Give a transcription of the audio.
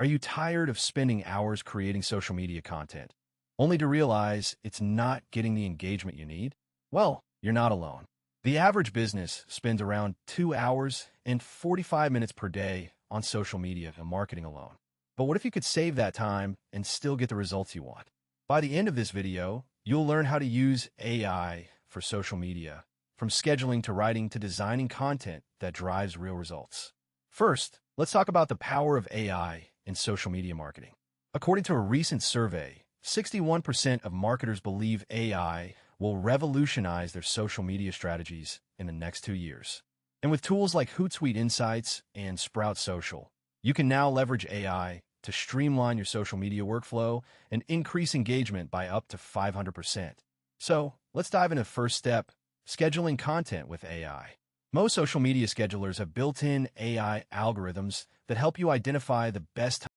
Are you tired of spending hours creating social media content, only to realize it's not getting the engagement you need? Well, you're not alone. The average business spends around 2 hours and 45 minutes per day on social media and marketing alone. But what if you could save that time and still get the results you want? By the end of this video, you'll learn how to use AI for social media, from scheduling to writing to designing content that drives real results. First, let's talk about the power of AI in social media marketing. According to a recent survey, 61% of marketers believe AI will revolutionize their social media strategies in the next 2 years. And with tools like Hootsuite Insights and Sprout Social, you can now leverage AI to streamline your social media workflow and increase engagement by up to 500%. So, let's dive into the first step, scheduling content with AI. Most social media schedulers have built-in AI algorithms that help you identify the best